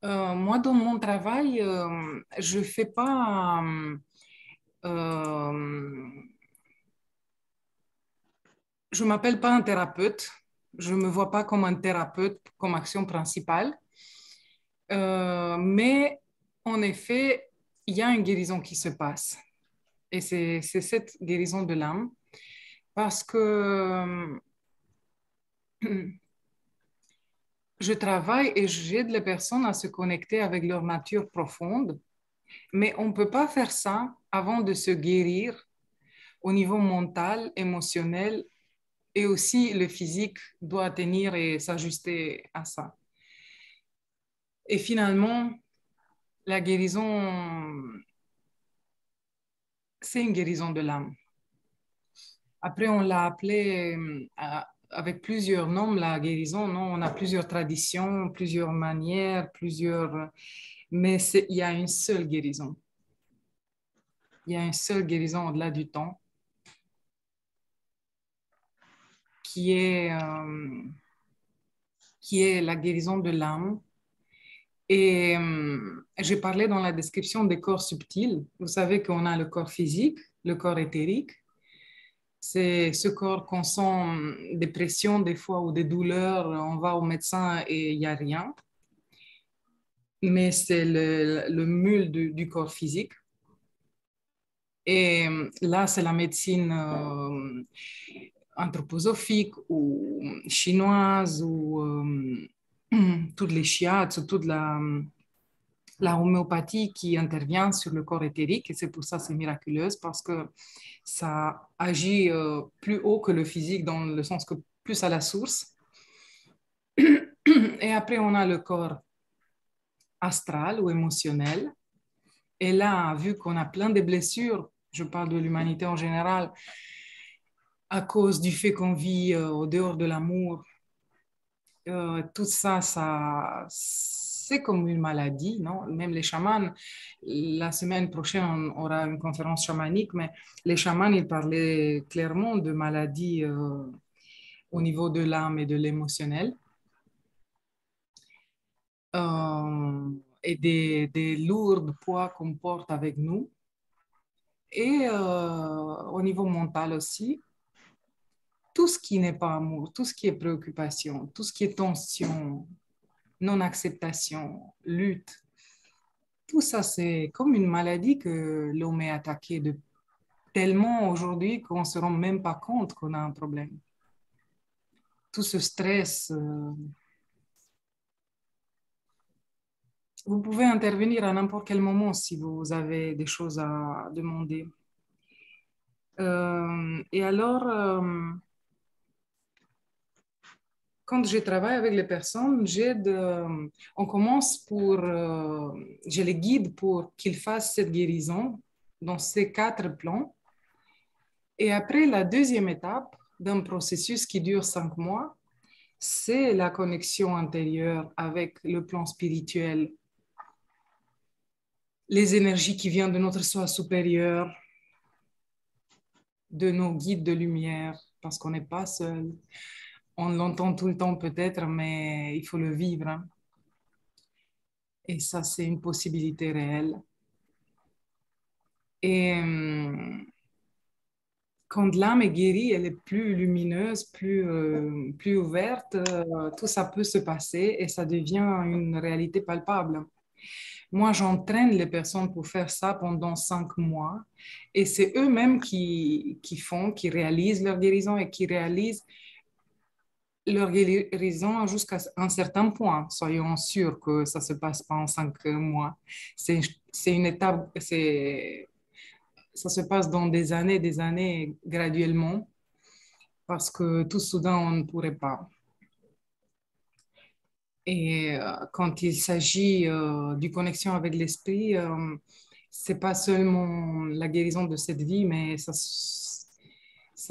Moi, dans mon travail, je fais pas, je m'appelle pas un thérapeute. Je me vois pas comme un thérapeute comme action principale. Mais en effet, il y a une guérison qui se passe. Et c'est cette guérison de l'âme. Parce que je travaille et j'aide les personnes à se connecter avec leur nature profonde. Mais on ne peut pas faire ça avant de se guérir au niveau mental, émotionnel et aussi le physique doit tenir et s'ajuster à ça. Et finalement, la guérison, c'est une guérison de l'âme. Après, on l'a appelé avec plusieurs noms, la guérison, non? On a plusieurs traditions, plusieurs manières, mais il y a une seule guérison. Il y a une seule guérison au-delà du temps qui est, euh, qui est la guérison de l'âme. Et j'ai parlé dans la description des corps subtils. Vous savez qu'on a le corps physique, le corps éthérique. C'est ce corps qu'on sent des pressions des fois ou des douleurs. On va au médecin et il n'y a rien. Mais c'est le mule du corps physique. Et là, c'est la médecine anthroposophique ou chinoise ou toutes les shiatsu, toute la homéopathie qui intervient sur le corps éthérique. Et c'est pour ça que c'est miraculeuse parce que ça agit plus haut que le physique dans le sens que plus à la source. Et après, on a le corps astral ou émotionnel. Et là, vu qu'on a plein de blessures, je parle de l'humanité en général, à cause du fait qu'on vit au dehors de l'amour, tout ça, c'est comme une maladie, non? Même les chamans, la semaine prochaine, on aura une conférence chamanique, mais les chamans, ils parlaient clairement de maladies au niveau de l'âme et de l'émotionnel. Et des lourds poids qu'on porte avec nous. Et au niveau mental aussi, tout ce qui n'est pas amour, tout ce qui est préoccupation, tout ce qui est tension, non-acceptation, lutte, tout ça, c'est comme une maladie que l'homme est attaqué de tellement aujourd'hui qu'on ne se rend même pas compte qu'on a un problème. Tout ce stress, vous pouvez intervenir à n'importe quel moment si vous avez des choses à demander. Et alors, quand je travaille avec les personnes, on commence je les guide pour qu'ils fassent cette guérison dans ces 4 plans. Et après, la deuxième étape d'un processus qui dure 5 mois, c'est la connexion intérieure avec le plan spirituel, les énergies qui viennent de notre soi supérieur, de nos guides de lumière, parce qu'on n'est pas seul. On l'entend tout le temps peut-être, mais il faut le vivre, hein. Et ça, c'est une possibilité réelle. Et quand l'âme est guérie, elle est plus lumineuse, plus ouverte, tout ça peut se passer et ça devient une réalité palpable. Moi, j'entraîne les personnes pour faire ça pendant 5 mois et c'est eux-mêmes qui réalisent leur guérison et qui réalisent leur guérison jusqu'à un certain point. Soyons sûrs que ça ne se passe pas en 5 mois. C'est, c'est une étape, ça se passe dans des années graduellement, parce que tout soudain, on ne pourrait pas. Et quand il s'agit d'une connexion avec l'esprit, c'est pas seulement la guérison de cette vie, mais ça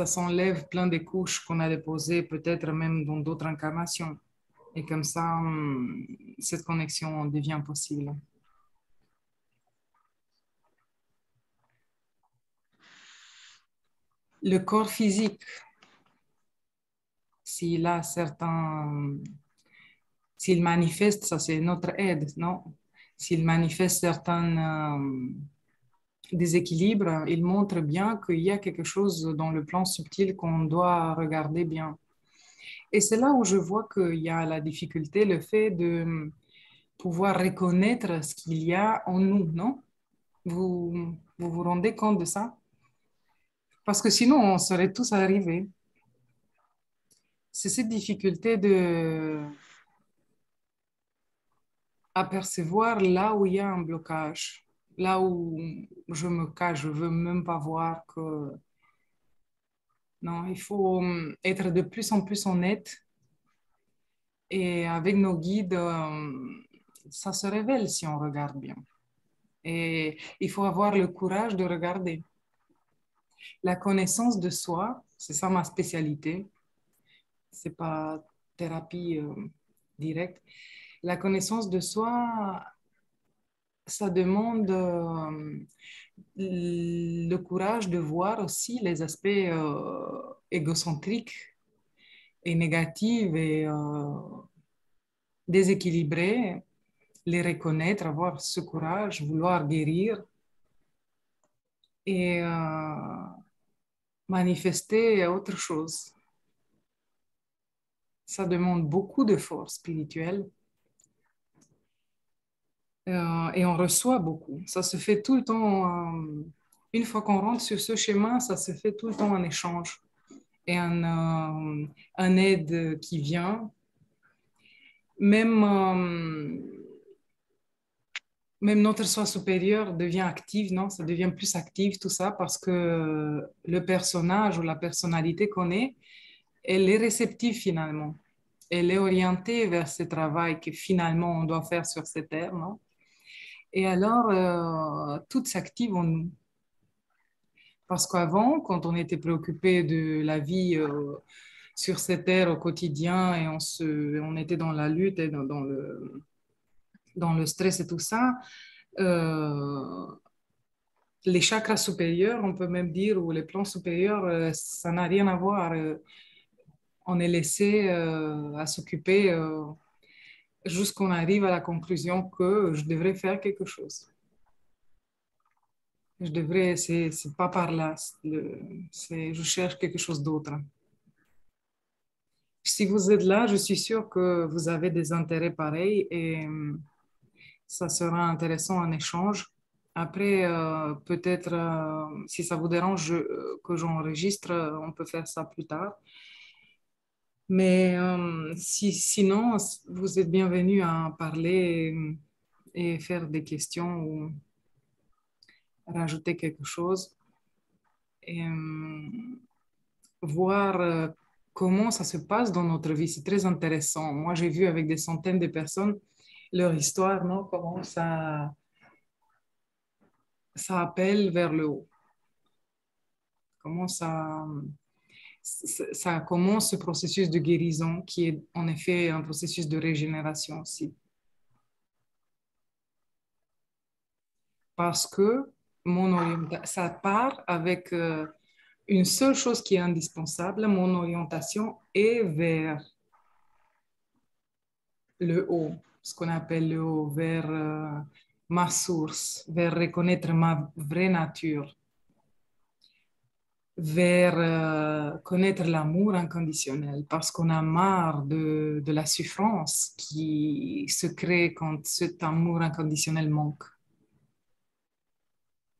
s'enlève plein de couches qu'on a déposées, peut-être même dans d'autres incarnations. Et comme ça, cette connexion devient possible. Le corps physique, s'il a certains S'il manifeste, ça c'est notre aide, non? S'il manifeste certains déséquilibres, il montre bien qu'il y a quelque chose dans le plan subtil qu'on doit regarder bien. Et c'est là où je vois qu'il y a la difficulté, le fait de pouvoir reconnaître ce qu'il y a en nous, non? Vous vous rendez compte de ça? Parce que sinon, on serait tous arrivés. C'est cette difficulté de apercevoir là où il y a un blocage, là où je me cache, je veux même pas voir que non, il faut être de plus en plus honnête et avec nos guides, ça se révèle si on regarde bien. Et il faut avoir le courage de regarder. La connaissance de soi, c'est ça ma spécialité. C'est pas thérapie directe. La connaissance de soi, ça demande le courage de voir aussi les aspects égocentriques et négatifs et déséquilibrés, les reconnaître, avoir ce courage, vouloir guérir et manifester autre chose. Ça demande beaucoup d'efforts spirituels et on reçoit beaucoup. Ça se fait tout le temps. Une fois qu'on rentre sur ce schéma, ça se fait tout le temps en échange et un aide qui vient. Même, même notre soi supérieur devient active, non? Ça devient plus actif, tout ça, parce que le personnage ou la personnalité qu'on est, elle est réceptive finalement. Elle est orientée vers ce travail que finalement on doit faire sur cette terre, non? Et alors, tout s'active en nous. Parce qu'avant, quand on était préoccupé de la vie sur cette terre au quotidien et on était dans la lutte et dans le stress et tout ça, euh, les chakras supérieurs, on peut même dire, ou les plans supérieurs, ça n'a rien à voir. On est laissé à s'occuper jusqu'on arrive à la conclusion que je devrais faire quelque chose. Je devrais, c'est pas par là, je cherche quelque chose d'autre. Si vous êtes là, je suis sûre que vous avez des intérêts pareils et ça sera intéressant en échange. Après, peut-être, si ça vous dérange que j'enregistre, on peut faire ça plus tard. Mais sinon, vous êtes bienvenus à parler et faire des questions ou rajouter quelque chose et voir comment ça se passe dans notre vie. C'est très intéressant. Moi, j'ai vu avec des centaines de personnes leur histoire, non? Comment ça appelle vers le haut. Comment ça commence ce processus de guérison qui est en effet un processus de régénération aussi. Parce que ça part avec une seule chose qui est indispensable, mon orientation est vers le haut, ce qu'on appelle le haut, vers ma source, vers reconnaître ma vraie nature, vers connaître l'amour inconditionnel, parce qu'on a marre de la souffrance qui se crée quand cet amour inconditionnel manque.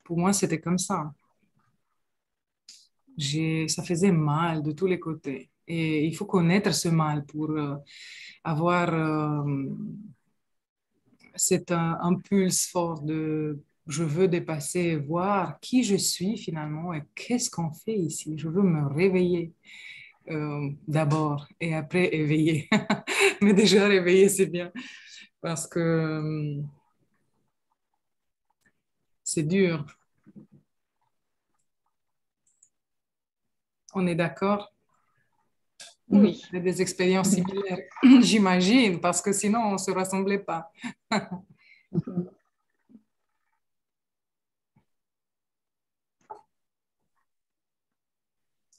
Pour moi, c'était comme ça. Ça faisait mal de tous les côtés. Et il faut connaître ce mal pour avoir cet impulse fort de je veux dépasser, voir qui je suis finalement et qu'est-ce qu'on fait ici. Je veux me réveiller d'abord et après éveiller. Mais déjà réveiller, c'est bien parce que c'est dur. On est d'accord? Vous Oui. avez des expériences similaires, j'imagine, parce que sinon on ne se ressemblait pas.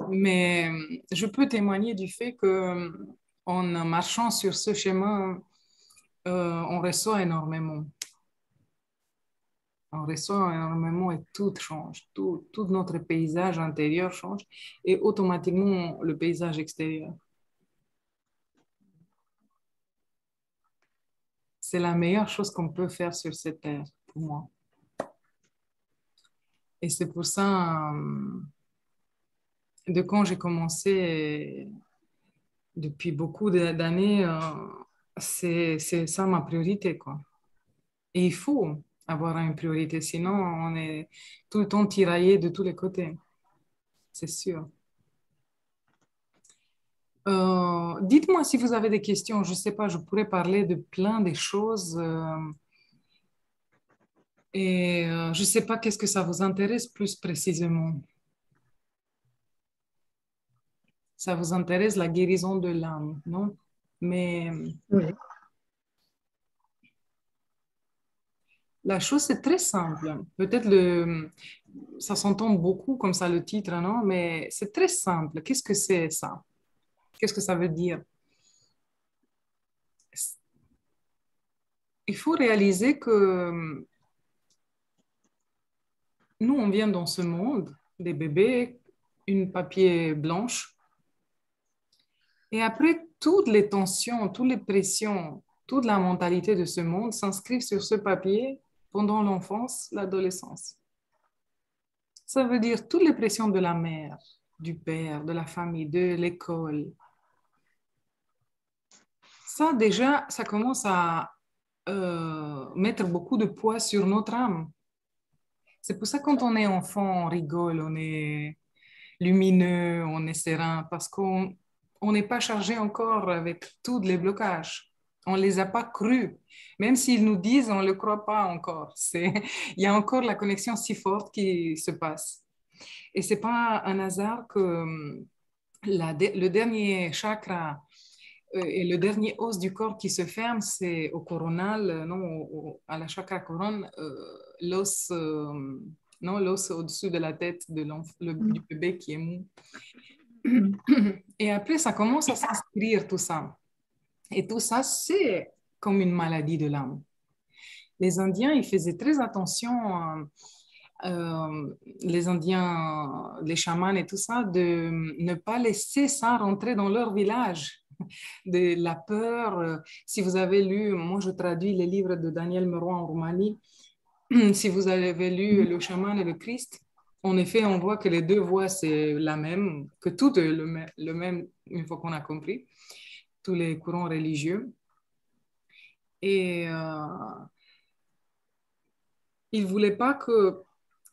Mais je peux témoigner du fait que en marchant sur ce chemin, on reçoit énormément. On reçoit énormément et tout change. Tout notre paysage intérieur change et automatiquement le paysage extérieur. C'est la meilleure chose qu'on peut faire sur cette terre, pour moi. Et c'est pour ça, de quand j'ai commencé, depuis beaucoup d'années, c'est ça ma priorité, quoi. Et il faut avoir une priorité, sinon on est tout le temps tiraillé de tous les côtés, c'est sûr. Dites-moi si vous avez des questions. Je ne sais pas, je pourrais parler de plein de choses. Et je ne sais pas qu'est-ce que ça vous intéresse plus précisément. Ça vous intéresse la guérison de l'âme, non? Mais Oui. la chose, c'est très simple. Peut-être ça s'entend beaucoup comme ça le titre, non? Mais c'est très simple. Qu'est-ce que c'est ça? Qu'est-ce que ça veut dire? Il faut réaliser que nous, on vient dans ce monde, des bébés, une papier blanche, et après, toutes les tensions, toutes les pressions, toute la mentalité de ce monde s'inscrivent sur ce papier pendant l'enfance, l'adolescence. Ça veut dire toutes les pressions de la mère, du père, de la famille, de l'école. Ça, déjà, ça commence à mettre beaucoup de poids sur notre âme. C'est pour ça que quand on est enfant, on rigole, on est lumineux, on est serein, parce qu'on n'est pas chargé encore avec tous les blocages. On ne les a pas crus. Même s'ils nous disent, on ne le croit pas encore. Il y a encore la connexion si forte qui se passe. Et ce n'est pas un hasard que le dernier chakra et le dernier os du corps qui se ferme, c'est au coronal, non, à la chakra couronne, l'os, non, l'os au-dessus de la tête du bébé qui est mou. Et après, ça commence à s'inscrire tout ça. Et tout ça, c'est comme une maladie de l'âme. Les Indiens, ils faisaient très attention, les Indiens, les chamans et tout ça, de ne pas laisser ça rentrer dans leur village. De la peur. Si vous avez lu, moi je traduis les livres de Daniel Meroy en Roumanie, si vous avez lu Le chaman et le Christ, en effet, on voit que les deux voix, c'est la même, que tout est le même, une fois qu'on a compris, tous les courants religieux. Et ils ne voulaient pas que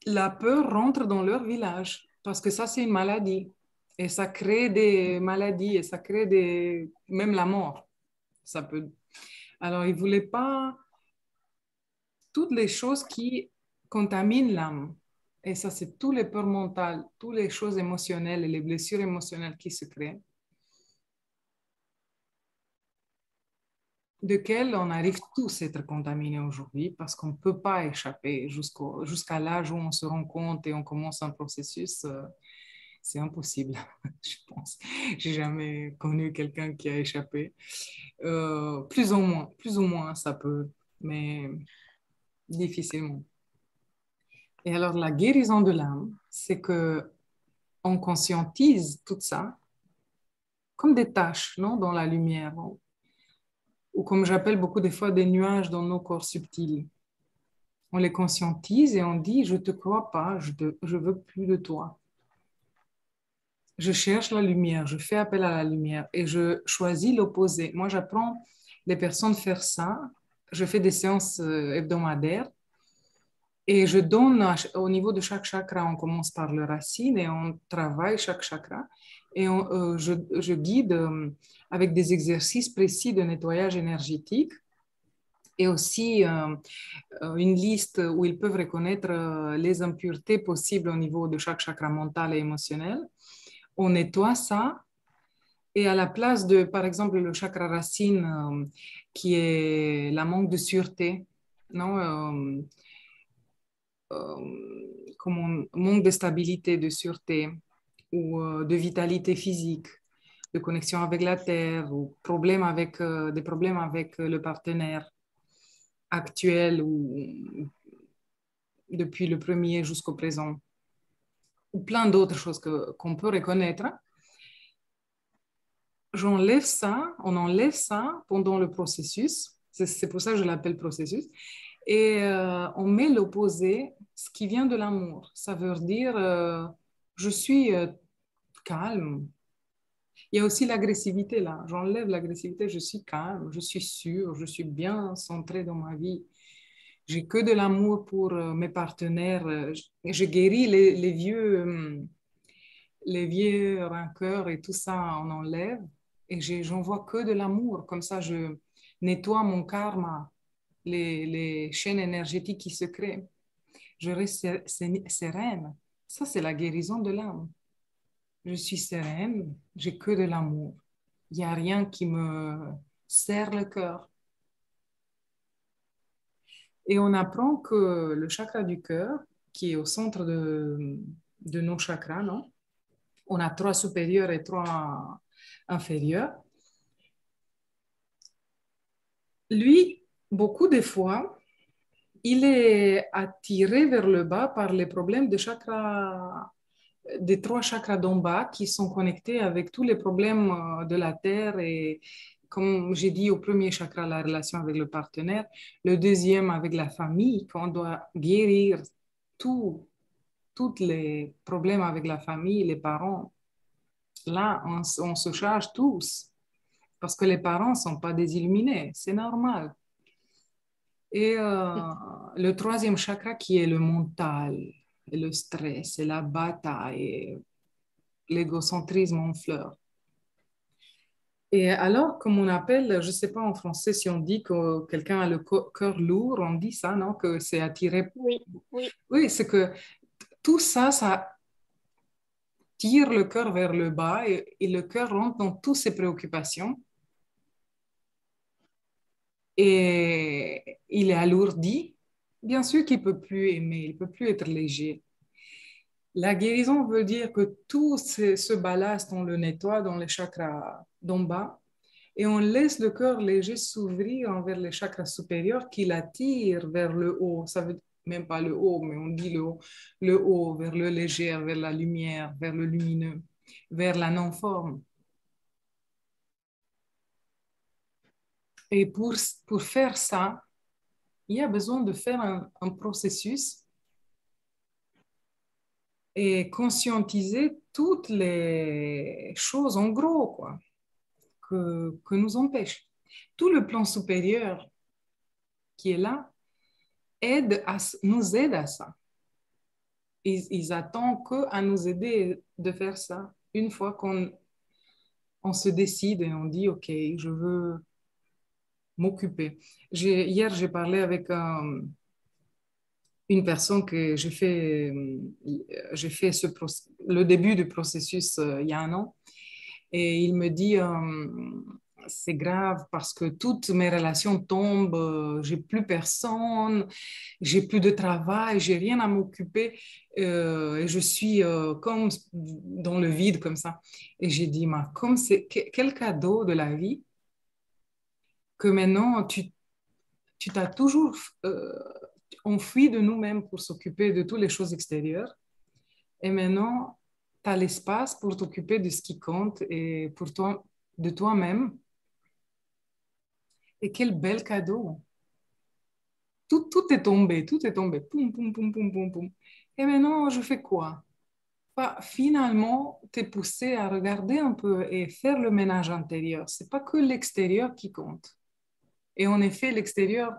la peur rentre dans leur village, parce que ça, c'est une maladie. Et ça crée des maladies, et ça crée même la mort. Ça peut... Alors, ils ne voulaient pas toutes les choses qui contaminent l'âme. Et ça, c'est tous les peurs mentales, toutes les choses émotionnelles et les blessures émotionnelles qui se créent, desquelles on arrive tous à être contaminés aujourd'hui parce qu'on ne peut pas échapper jusqu'à l'âge où on se rend compte et on commence un processus. C'est impossible, je pense. J'ai jamais connu quelqu'un qui a échappé. Plus ou moins, ça peut, mais difficilement. Et alors, la guérison de l'âme, c'est que on conscientise tout ça comme des taches, non, dans la lumière, ou comme j'appelle beaucoup des fois des nuages dans nos corps subtils. On les conscientise et on dit, je te crois pas, je veux plus de toi. Je cherche la lumière, je fais appel à la lumière et je choisis l'opposé. Moi, j'apprends les personnes à faire ça. Je fais des séances hebdomadaires. Et je donne au niveau de chaque chakra, on commence par le racine et on travaille chaque chakra. Et je guide avec des exercices précis de nettoyage énergétique et aussi une liste où ils peuvent reconnaître les impuretés possibles au niveau de chaque chakra mental et émotionnel. On nettoie ça. Et à la place de, par exemple, le chakra racine, qui est la manque de sûreté, non, comme on manque de stabilité, de sûreté ou de vitalité physique, de connexion avec la terre ou des problèmes avec le partenaire actuel ou depuis le premier jusqu'au présent, ou plein d'autres choses qu'on peut reconnaître, on enlève ça pendant le processus. C'est pour ça que je l'appelle processus. Et on met l'opposé, ce qui vient de l'amour. Ça veut dire, je suis calme. Il y a aussi l'agressivité là. J'enlève l'agressivité, je suis calme, je suis sûre, je suis bien centrée dans ma vie. J'ai que de l'amour pour mes partenaires. Je guéris les vieux rancœurs et tout ça, on enlève. Et j'envoie que de l'amour. Comme ça, je nettoie mon karma, les chaînes énergétiques qui se créent. Je reste sereine. Ça, c'est la guérison de l'âme. Je suis sereine, j'ai que de l'amour. Il n'y a rien qui me serre le cœur. Et on apprend que le chakra du cœur, qui est au centre de nos chakras, non? On a trois supérieurs et trois inférieurs. Lui, beaucoup de fois, il est attiré vers le bas par les problèmes de chakra, des trois chakras d'en bas qui sont connectés avec tous les problèmes de la terre et comme j'ai dit au premier chakra, la relation avec le partenaire, le deuxième avec la famille, qu'on doit guérir tous les problèmes avec la famille, les parents. Là, on se charge tous parce que les parents ne sont pas des illuminés, c'est normal. Et le troisième chakra qui est le mental, et le stress, et la bataille, et l'égocentrisme en fleurs. Et alors, comme on appelle, je ne sais pas en français si on dit que quelqu'un a le cœur lourd, on dit ça, non? Que c'est attiré. Oui, oui. Oui, c'est que tout ça, ça tire le cœur vers le bas et le cœur rentre dans toutes ses préoccupations et il est alourdi. Bien sûr qu'il ne peut plus aimer, il ne peut plus être léger. La guérison veut dire que tout ce ballast, on le nettoie dans les chakras d'en bas et on laisse le cœur léger s'ouvrir envers les chakras supérieurs qui l'attirent vers le haut. Ça veut même pas le haut, mais on dit le haut, vers le léger, vers la lumière, vers le lumineux, vers la non-forme. Et pour faire ça, il y a besoin de faire un processus et conscientiser toutes les choses en gros, quoi, que nous empêchent. Tout le plan supérieur qui est là nous aide à ça. Ils attendent qu'à nous aider de faire ça. Une fois qu'on se décide et on dit, OK, je veux m'occuper. Hier, j'ai parlé avec une personne que j'ai fait le début du processus il y a un an. Et il me dit, c'est grave parce que toutes mes relations tombent, j'ai plus personne, j'ai plus de travail, j'ai rien à m'occuper et je suis comme dans le vide comme ça. Et j'ai dit, comme quel cadeau de la vie que maintenant tu t'as toujours enfui de nous-mêmes pour s'occuper de toutes les choses extérieures. Et maintenant, tu as l'espace pour t'occuper de ce qui compte et pour toi, de toi-même. Et quel bel cadeau. Tout est tombé, tout est tombé. Poum, poum, poum, poum, poum, poum. Et maintenant, je fais quoi? Bah, finalement, tu es poussé à regarder un peu et faire le ménage intérieur. C'est pas que l'extérieur qui compte. Et en effet, l'extérieur,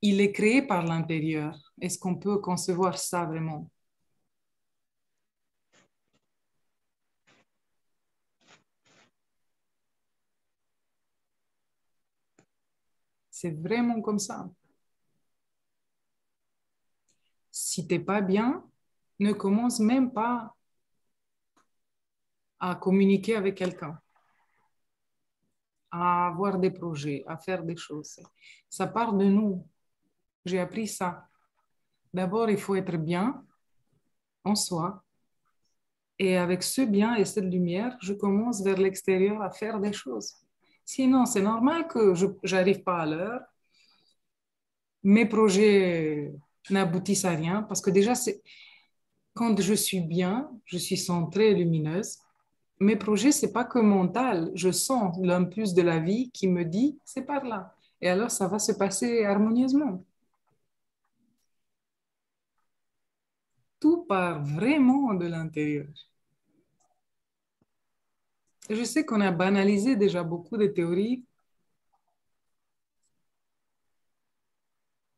il est créé par l'intérieur. Est-ce qu'on peut concevoir ça vraiment? C'est vraiment comme ça. Si t'es pas bien, ne commence même pas à communiquer avec quelqu'un, à avoir des projets, à faire des choses. Ça part de nous. J'ai appris ça. D'abord, il faut être bien en soi. Et avec ce bien et cette lumière, je commence vers l'extérieur à faire des choses. Sinon, c'est normal que je n'arrive pas à l'heure. Mes projets n'aboutissent à rien parce que déjà, quand je suis bien, je suis centrée et lumineuse. Mes projets, c'est pas que mental. Je sens l'impulse de la vie qui me dit, c'est par là. Et alors, ça va se passer harmonieusement. Tout part vraiment de l'intérieur. Je sais qu'on a banalisé déjà beaucoup de théories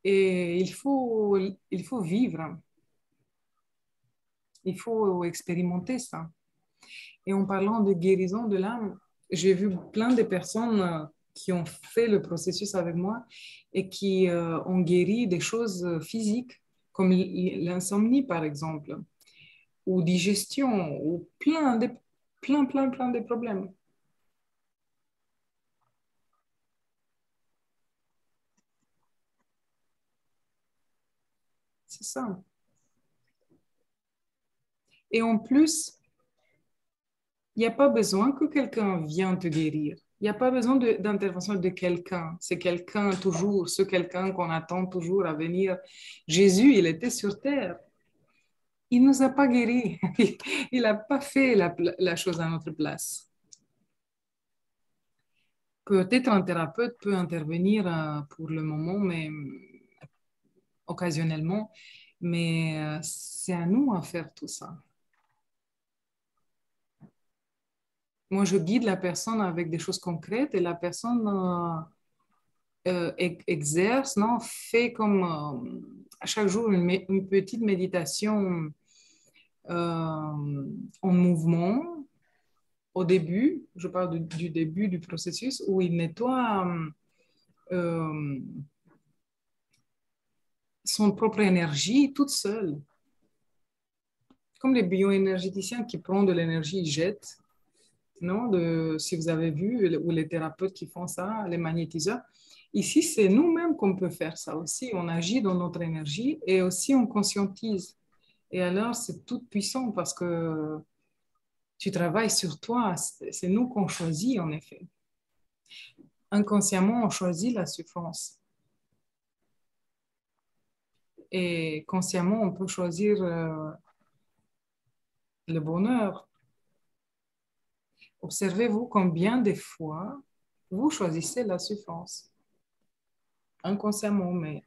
et il faut vivre, il faut expérimenter ça. Et en parlant de guérison de l'âme, j'ai vu plein de personnes qui ont fait le processus avec moi et qui ont guéri des choses physiques, comme l'insomnie par exemple, ou digestion, ou plein de problèmes. C'est ça. Et en plus, il n'y a pas besoin que quelqu'un vienne te guérir. Il n'y a pas besoin d'intervention de quelqu'un. C'est quelqu'un toujours, ce quelqu'un qu'on attend toujours à venir. Jésus, il était sur terre. Il ne nous a pas guéris. Il n'a pas fait la chose à notre place. Peut-être un thérapeute peut intervenir pour le moment, mais occasionnellement, mais c'est à nous à faire tout ça. Moi, je guide la personne avec des choses concrètes et la personne exerce, non, fait comme à chaque jour une petite méditation en mouvement. Au début, je parle du début du processus où il nettoie euh, son propre énergie toute seule. Comme les bioénergéticiens qui prennent de l'énergie, ils jettent, non? Si vous avez vu, ou les thérapeutes qui font ça, les magnétiseurs. Ici, c'est nous-mêmes qu'on peut faire ça aussi. On agit dans notre énergie et aussi on conscientise. Et alors, c'est tout puissant parce que tu travailles sur toi. C'est nous qu'on choisit, en effet. Inconsciemment, on choisit la souffrance. Et consciemment, on peut choisir le bonheur. Observez-vous combien de fois vous choisissez la souffrance. Inconsciemment, mais...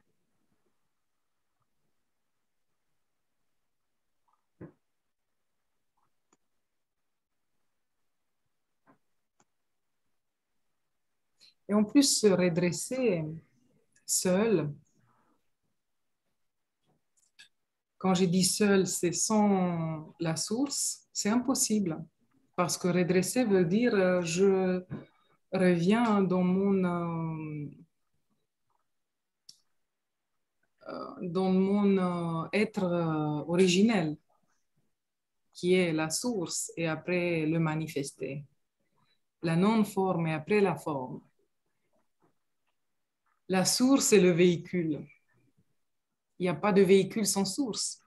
Et en plus, se redresser seul, quand je dis seul, c'est sans la source, c'est impossible. Parce que redresser veut dire je reviens dans mon être originel, qui est la source, et après le manifester. La non-forme et après la forme. La source est le véhicule. Il n'y a pas de véhicule sans source.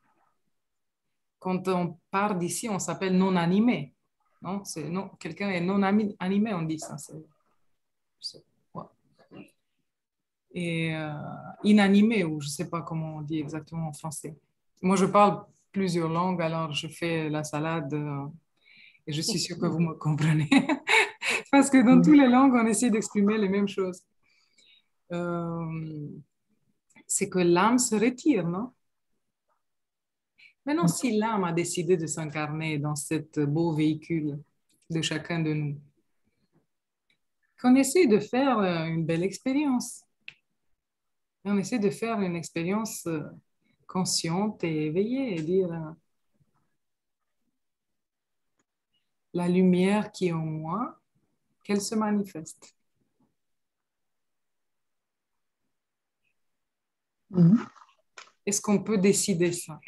Quand on part d'ici, on s'appelle non animé. Non, non, quelqu'un est non animé, on dit ça. Ouais. Et inanimé, ou je ne sais pas comment on dit exactement en français. Moi, je parle plusieurs langues, alors je fais la salade et je suis sûre que vous me comprenez. Parce que dans toutes les langues, on essaie d'exprimer les mêmes choses. Euh, c'est que l'âme se retire, non? Maintenant, si l'âme a décidé de s'incarner dans ce beau véhicule de chacun de nous, qu'on essaie de faire une belle expérience. On essaie de faire une expérience consciente et éveillée et dire la lumière qui est en moi, qu'elle se manifeste. Est-ce qu'on peut décider ça?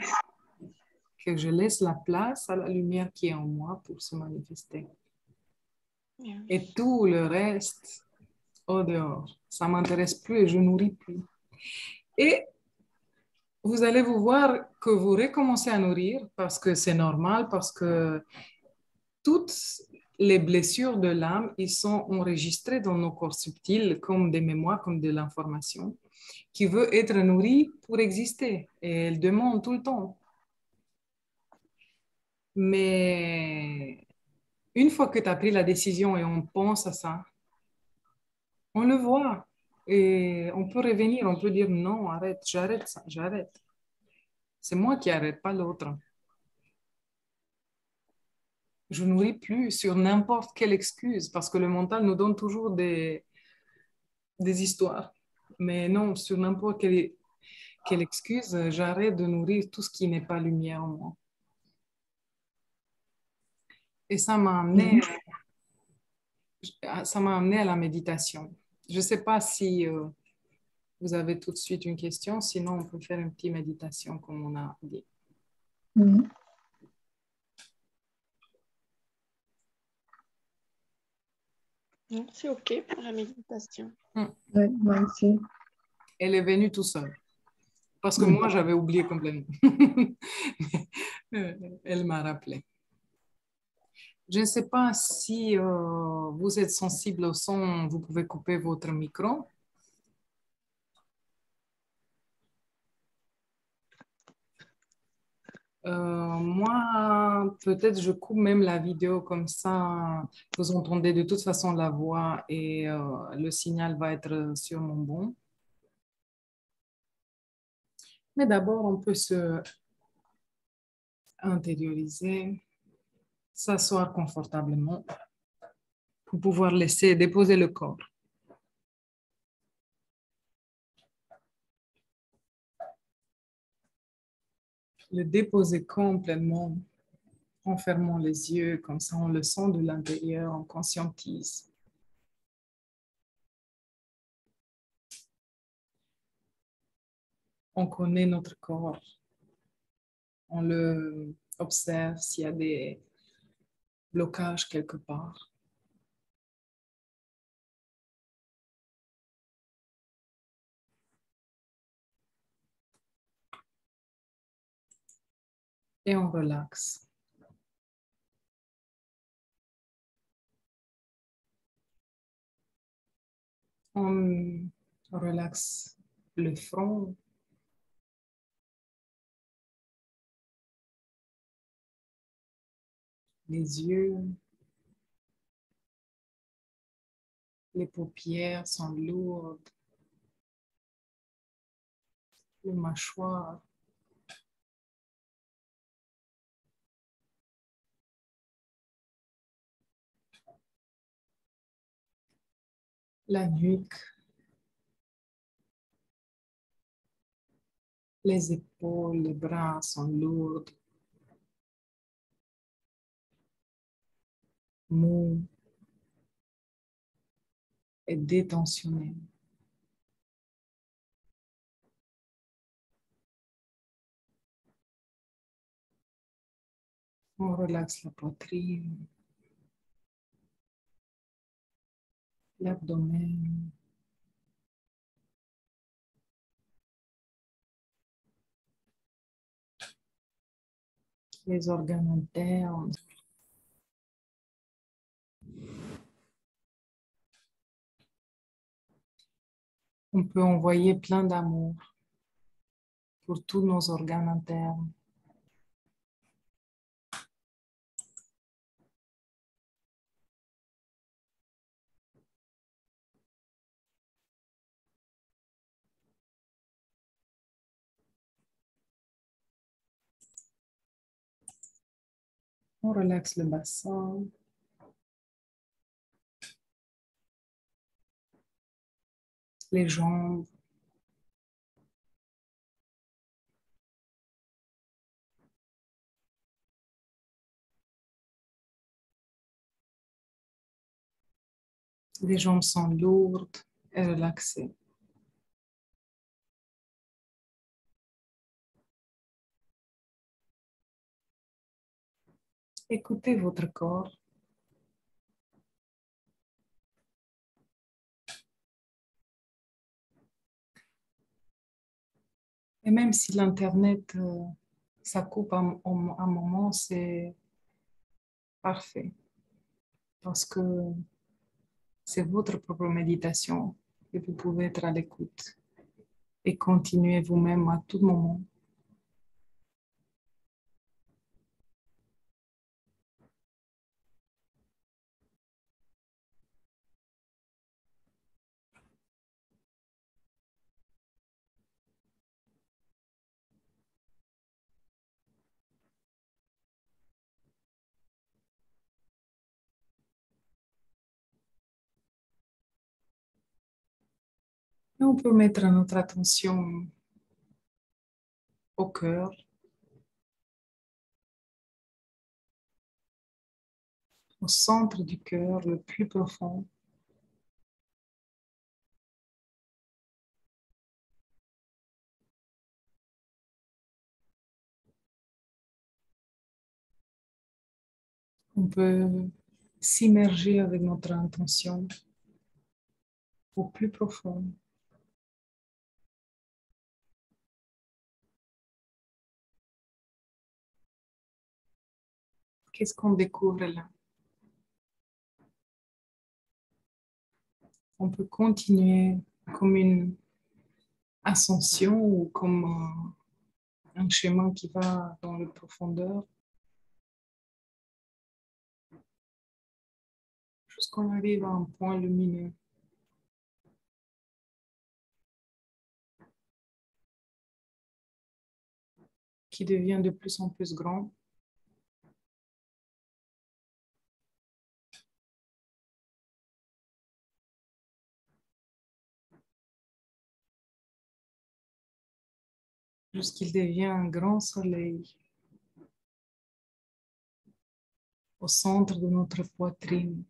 Que je laisse la place à la lumière qui est en moi pour se manifester. Et tout le reste au dehors. Ça ne m'intéresse plus et je nourris plus. Et vous allez vous voir que vous recommencez à nourrir parce que c'est normal, parce que toutes les blessures de l'âme, ils sont enregistrées dans nos corps subtils comme des mémoires, comme de l'information, qui veut être nourrie pour exister. Et elle demande tout le temps. Mais une fois que tu as pris la décision et on pense à ça, on le voit. Et on peut revenir, on peut dire non, arrête, j'arrête ça, j'arrête. C'est moi qui arrête, pas l'autre. Je nourris plus sur n'importe quelle excuse parce que le mental nous donne toujours des histoires. Mais non, sur n'importe quelle excuse, j'arrête de nourrir tout ce qui n'est pas lumière en moi. Et Mhm. ça m'a amené à la méditation. Je ne sais pas si vous avez tout de suite une question, sinon on peut faire une petite méditation comme on a dit. Mhm. Non, c'est OK pour la méditation. Ouais, moi aussi. Elle est venue tout seule, parce que Mhm. moi j'avais oublié complètement. Elle m'a rappelé. Je ne sais pas si vous êtes sensible au son, vous pouvez couper votre micro. Moi, peut-être je coupe même la vidéo comme ça, vous entendez de toute façon la voix et le signal va être sûrement bon. Mais d'abord, on peut se intérioriser, s'asseoir confortablement pour pouvoir laisser déposer le corps. Le déposer complètement en fermant les yeux, comme ça on le sent de l'intérieur, on conscientise. On connaît notre corps, on le observe s'il y a des blocages quelque part. Et on relaxe. On relaxe le front, les yeux, les paupières sont lourdes, le mâchoire. La nuque, les épaules, les bras sont lourds, mous et détentionnés. On relaxe la poitrine, l'abdomen, les organes internes. On peut envoyer plein d'amour pour tous nos organes internes. On relaxe le bassin, les jambes, les jambes sont lourdes et relaxées. Écoutez votre corps. Et même si l'Internet, ça coupe un moment, c'est parfait parce que c'est votre propre méditation et vous pouvez être à l'écoute et continuer vous-même à tout moment. Et on peut mettre notre attention au cœur, au centre du cœur, le plus profond. On peut s'immerger avec notre intention au plus profond. Qu'est-ce qu'on découvre là? On peut continuer comme une ascension ou comme un chemin qui va dans les profondeurs jusqu'on arrive à un point lumineux qui devient de plus en plus grand. Jusqu'il devient un grand soleil au centre de notre poitrine.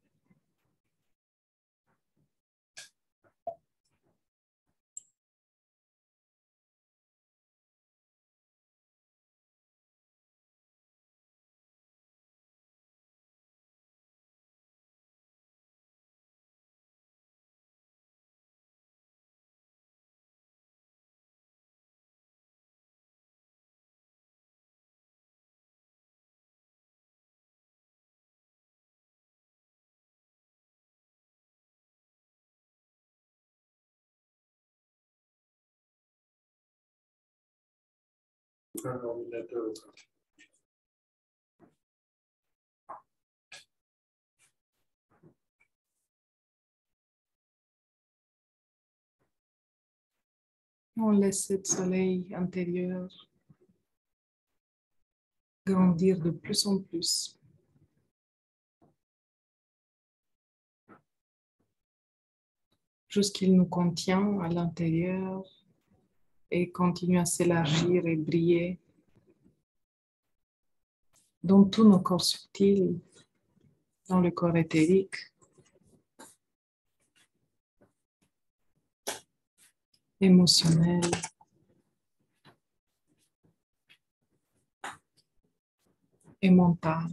On laisse ce soleil intérieur grandir de plus en plus. Jusqu'il nous contient à l'intérieur et continue à s'élargir et briller dans tous nos corps subtils, dans le corps éthérique, émotionnel et mental.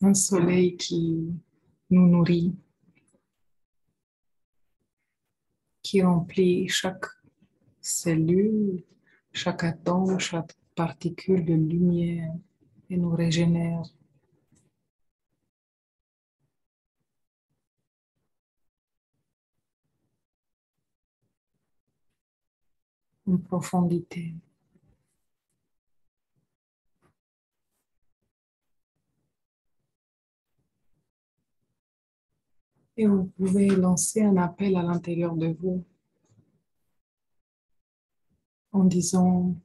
Un soleil qui nous nourrit, qui remplit chaque cellule, chaque atome, chaque particule de lumière et nous régénère. En profondité. Et vous pouvez lancer un appel à l'intérieur de vous en disant: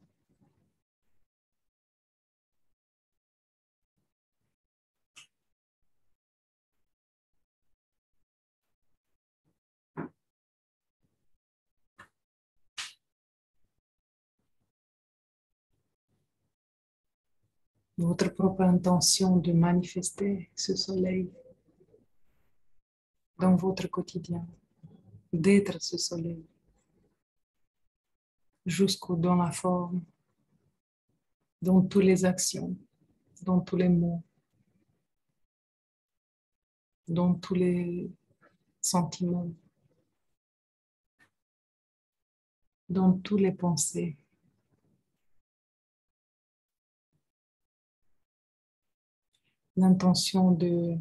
votre propre intention de manifester ce soleil dans votre quotidien, d'être ce soleil jusqu'au dans la forme, dans toutes les actions, dans tous les mots, dans tous les sentiments, dans toutes les pensées. L'intention de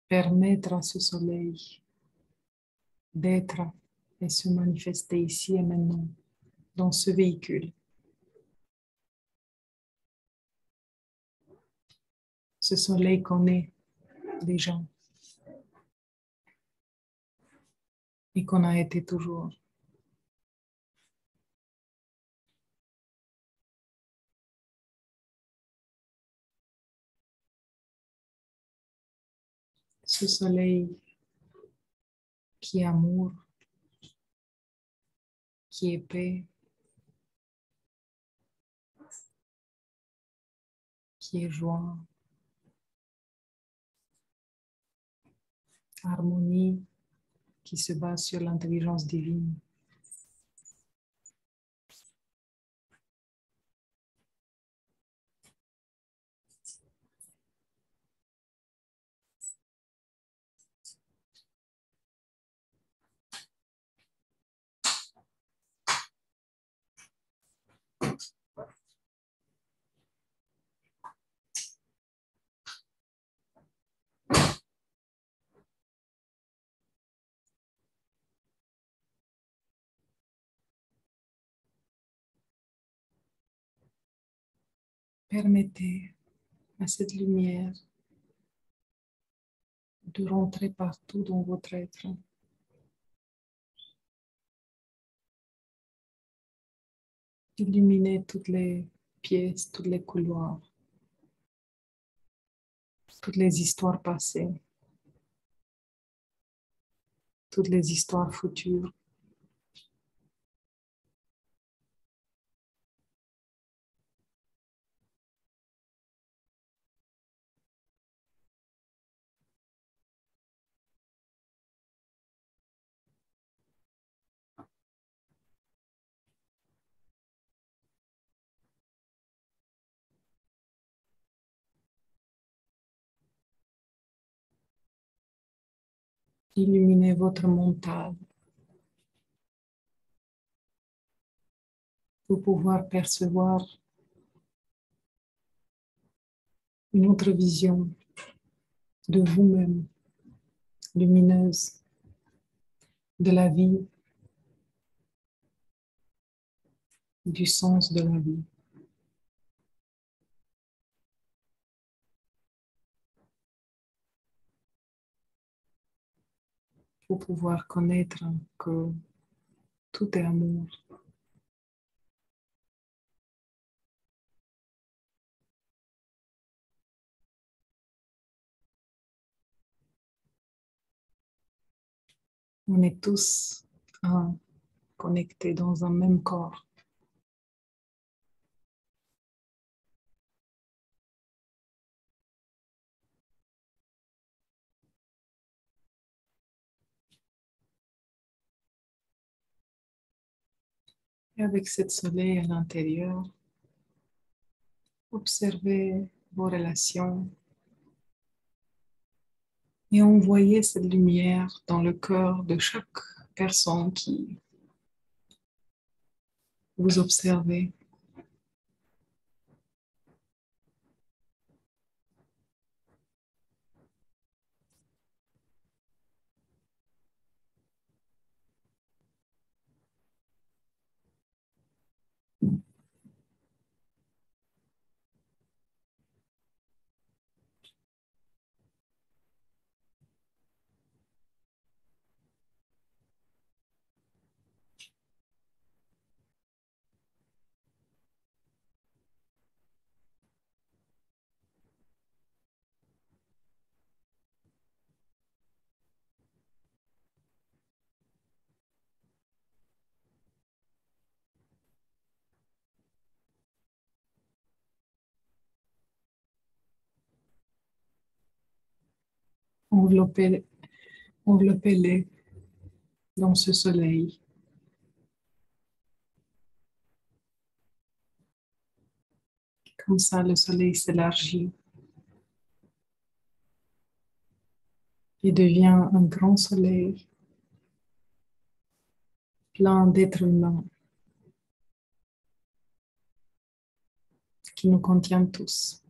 permettre à ce soleil d'être et se manifester ici et maintenant dans ce véhicule. Ce soleil connaît les gens et qu'on a été toujours. Ce soleil qui est amour, qui est paix, qui est joie, harmonie, qui se base sur l'intelligence divine. Permettez à cette lumière de rentrer partout dans votre être, d'illuminer toutes les pièces, tous les couloirs, toutes les histoires passées, toutes les histoires futures. Illuminez votre mental pour pouvoir percevoir une autre vision de vous-même, lumineuse, de la vie, du sens de la vie. Pour pouvoir connaître que tout est amour. On est tous connectés dans un même corps. Et avec cette soleil à l'intérieur, observez vos relations et envoyez cette lumière dans le cœur de chaque personne qui vous observez. Enveloppez, enveloppez-les dans ce soleil. Comme ça, le soleil s'élargit et devient un grand soleil plein d'êtres humains qui nous contient tous.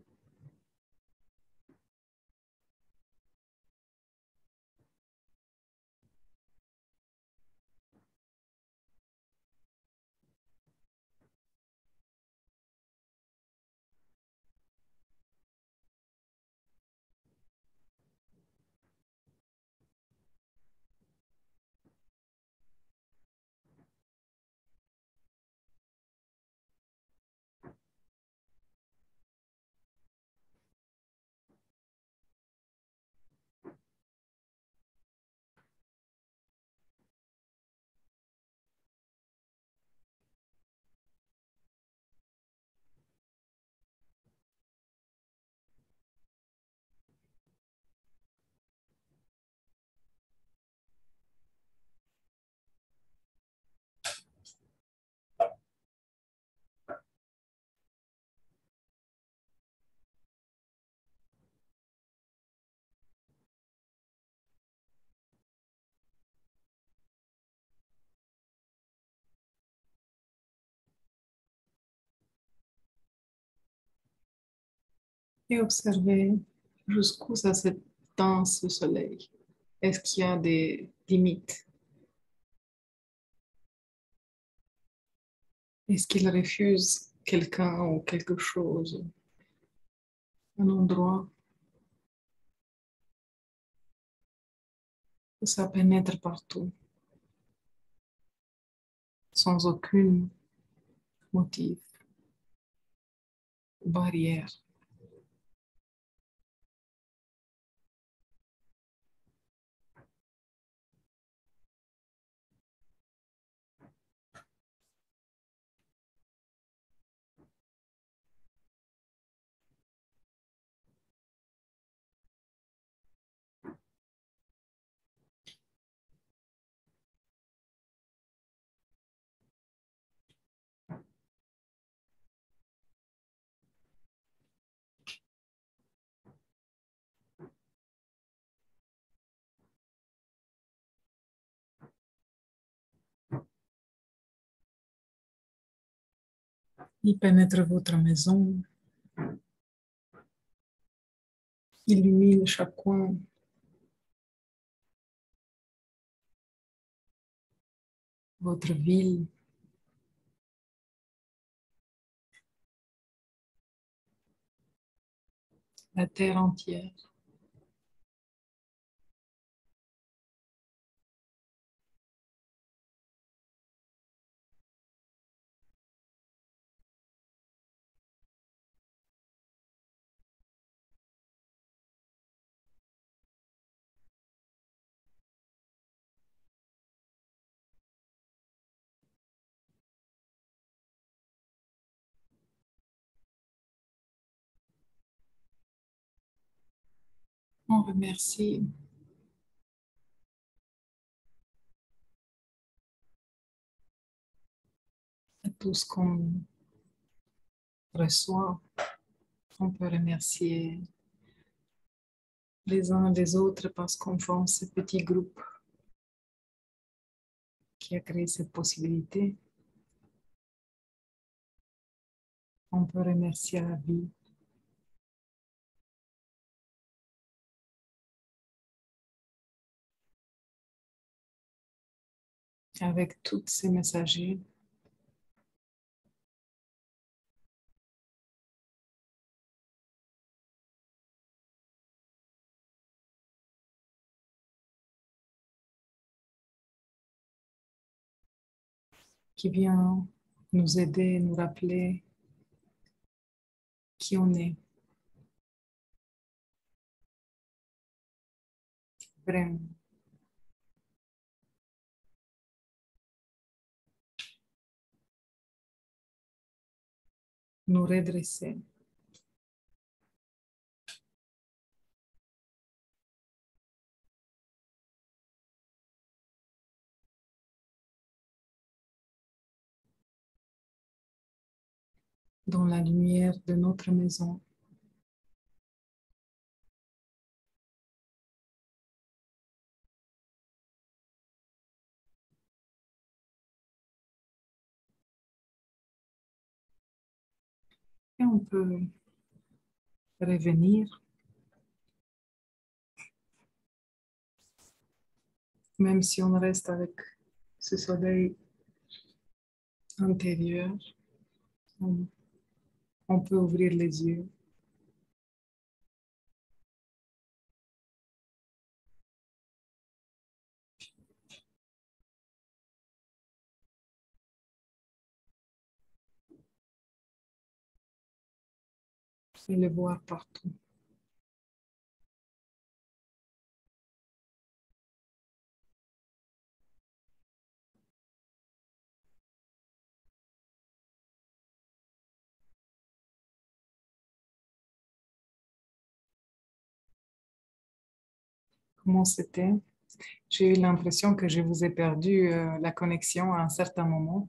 Et observez jusqu'où ça s'étend ce soleil. Est-ce qu'il y a des limites? Est-ce qu'il refuse quelqu'un ou quelque chose, un endroit où ça pénètre partout, sans aucun motif ou barrière? Il pénètre votre maison, illumine chaque coin, votre ville, la terre entière. On remercie tout ce qu'on reçoit. On peut remercier les uns les autres parce qu'on forme ce petit groupe qui a créé cette possibilité. On peut remercier la vie. Avec tous ces messagers qui viennent nous aider, nous rappeler qui on est vraiment. Nous redresser. dans la lumière de notre maison. Et on peut revenir, même si on reste avec ce soleil intérieur, on, on peut ouvrir les yeux. Et le voir partout. Comment c'était? J'ai eu l'impression que je vous ai perdu la connexion à un certain moment.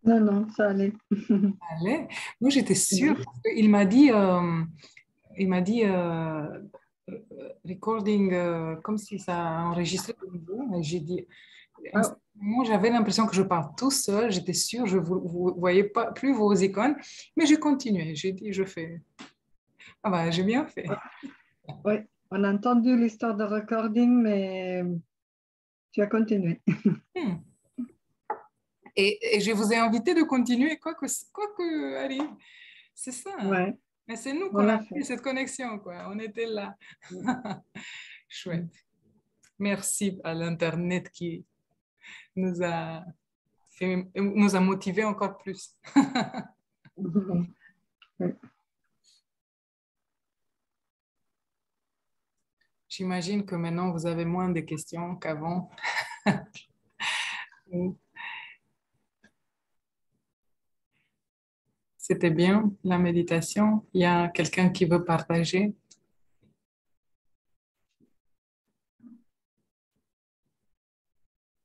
Non, non, ça allait. Allez. Moi, j'étais sûre. Oui. Il m'a dit recording comme si ça enregistrait de nouveau. Et j'ai dit, Ah, moi, j'avais l'impression que je parle tout seul. J'étais sûre, je ne vous voyais pas plus vos icônes. Mais j'ai continué. J'ai dit, je fais. Ah bah, j'ai bien fait. oui, on a entendu l'histoire de recording, mais tu as continué. Hmm. Et je vous ai invité de continuer, quoi que arrive. C'est ça, hein. Ouais, Mais c'est nous on qu'on a l'a fait fait. cette connexion, quoi. On était là. Mm. Chouette. Merci à l'Internet qui nous a nous a motivés encore plus. Oui. J'imagine que maintenant vous avez moins de questions qu'avant. C'était bien la méditation. Il y a quelqu'un qui veut partager.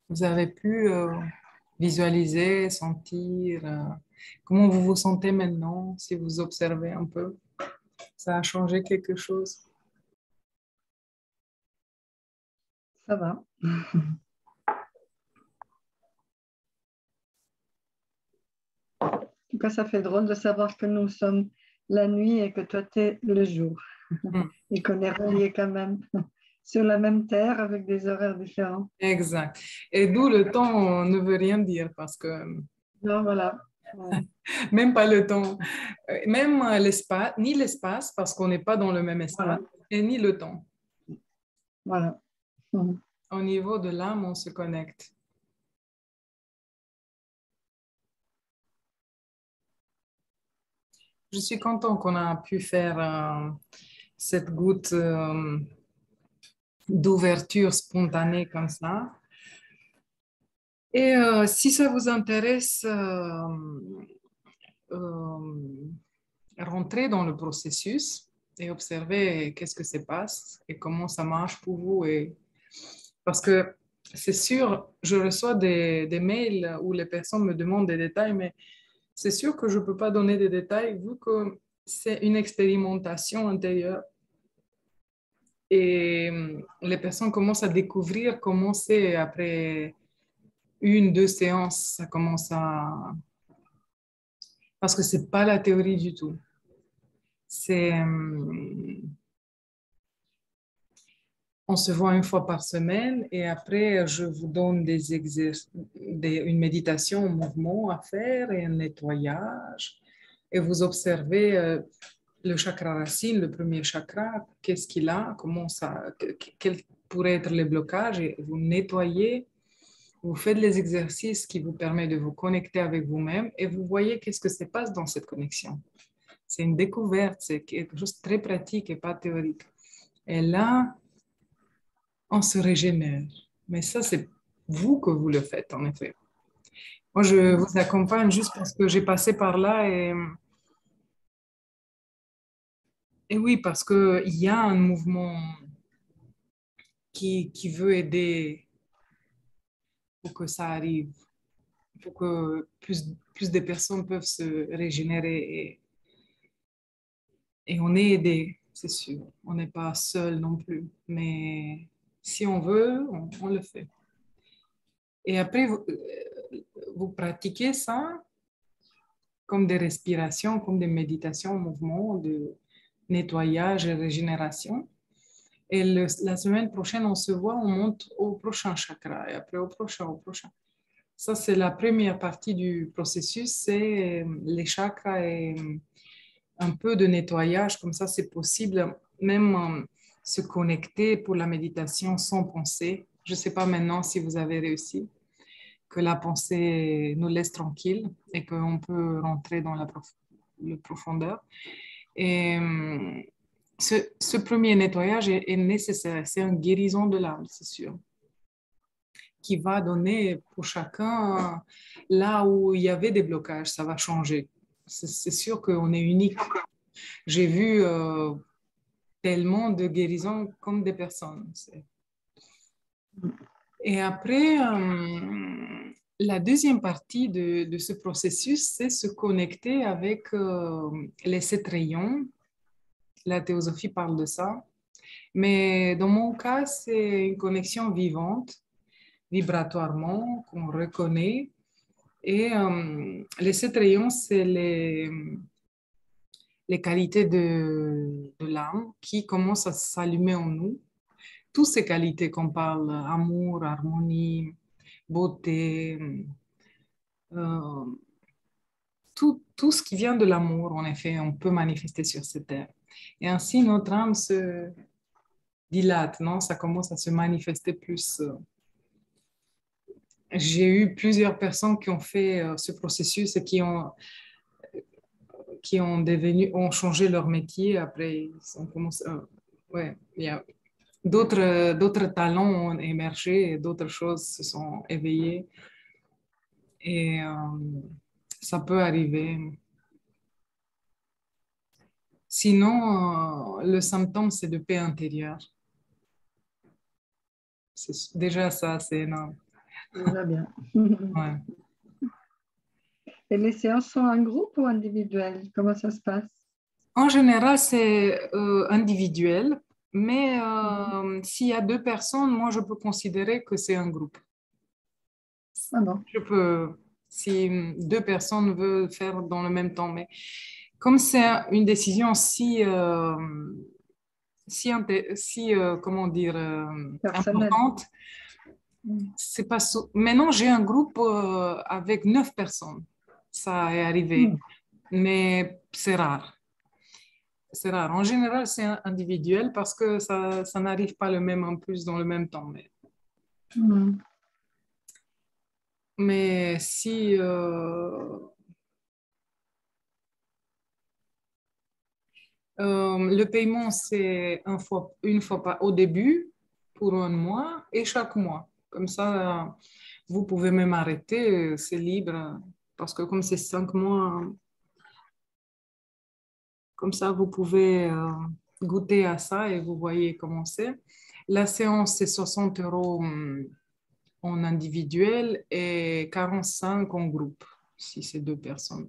Vous avez pu visualiser, sentir comment vous vous sentez maintenant, si vous observez un peu. Ça a changé quelque chose. Ça va. En tout cas, ça fait drôle de savoir que nous sommes la nuit et que toi, tu es le jour. Hmm. Et qu'on est reliés quand même sur la même terre avec des horaires différents. Exact. Et d'où le temps ne veut rien dire parce que Non, voilà. Ouais. même pas le temps, même l'espace, ni l'espace parce qu'on n'est pas dans le même espace, Voilà. et ni le temps. Voilà. Mhm. Au niveau de l'âme, on se connecte. Je suis contente qu'on a pu faire cette goutte d'ouverture spontanée comme ça. Et si ça vous intéresse, euh, rentrer dans le processus et observer qu'est-ce que se passe et comment ça marche pour vous. Et... Parce que c'est sûr, je reçois des mails où les personnes me demandent des détails, mais c'est sûr que je ne peux pas donner des détails vu que c'est une expérimentation intérieure. Et les personnes commencent à découvrir comment c'est après une, deux séances, ça commence à... Parce que c'est pas la théorie du tout. C'est... on se voit une fois par semaine et après, je vous donne une méditation en mouvement à faire et un nettoyage. Et vous observez le chakra racine, le premier chakra, qu'est-ce qu'il a, comment ça, quels pourraient être les blocages et vous nettoyez. Vous faites les exercices qui vous permettent de vous connecter avec vous-même et vous voyez qu'est-ce que se passe dans cette connexion. C'est une découverte, c'est quelque chose de très pratique et pas théorique. Et là, on se régénère. Mais ça, c'est vous que vous le faites, en effet. Moi, je vous accompagne juste parce que j'ai passé par là et oui, parce qu'il y a un mouvement qui veut aider pour que ça arrive, pour que plus de personnes peuvent se régénérer et on est aidé, c'est sûr. On n'est pas seul non plus. Mais si on veut, on le fait. Et après, vous pratiquez ça comme des respirations, comme des méditations en mouvement, de nettoyage et régénération. Et la semaine prochaine, on se voit, on monte au prochain chakra et après au prochain, au prochain. Ça, c'est la première partie du processus, c'est les chakras et un peu de nettoyage, comme ça c'est possible, même se connecter pour la méditation sans penser. Je ne sais pas maintenant si vous avez réussi, que la pensée nous laisse tranquille et qu'on peut rentrer dans la profondeur. Et ce premier nettoyage est nécessaire, c'est une guérison de l'âme, c'est sûr, qui va donner pour chacun, là où il y avait des blocages, ça va changer. C'est sûr qu'on est unique. J'ai vu tellement de guérisons comme des personnes. Et après, la deuxième partie de ce processus, c'est se connecter avec les 7 rayons. La théosophie parle de ça. Mais dans mon cas, c'est une connexion vivante, vibratoirement, qu'on reconnaît. Et les 7 rayons, c'est les qualités de l'âme qui commencent à s'allumer en nous. Toutes ces qualités qu'on parle, amour, harmonie, beauté, euh, tout ce qui vient de l'amour, en effet, on peut manifester sur cette terre. Et ainsi, notre âme se dilate, non? Ça commence à se manifester plus. J'ai eu plusieurs personnes qui ont fait ce processus et ont changé leur métier. Après, on commence, ouais, il y a d'autres talents ont émergé et d'autres choses se sont éveillées. Et ça peut arriver. Sinon, le symptôme, c'est de paix intérieure. Déjà ça, c'est énorme. Déjà bien. Ouais. Et les séances sont en groupe ou individuelles? Comment ça se passe? En général, c'est individuel, mais s'il y a 2 personnes, moi, je peux considérer que c'est un groupe. Ah bon. Je peux, si 2 personnes veulent faire dans le même temps, mais comme c'est une décision comment dire, Personnel. importante, c'est pas Maintenant, j'ai un groupe avec 9 personnes. Ça est arrivé, mais c'est rare. C'est rare. En général, c'est individuel parce que ça n'arrive pas le même impulse dans le même temps. Mais si le paiement, c'est une fois au début pour un mois et chaque mois. Comme ça, vous pouvez même arrêter, c'est libre. Parce que comme c'est 5 mois, comme ça, vous pouvez goûter à ça et vous voyez comment c'est. La séance, c'est 60 euros en individuel et 45 en groupe, si c'est 2 personnes.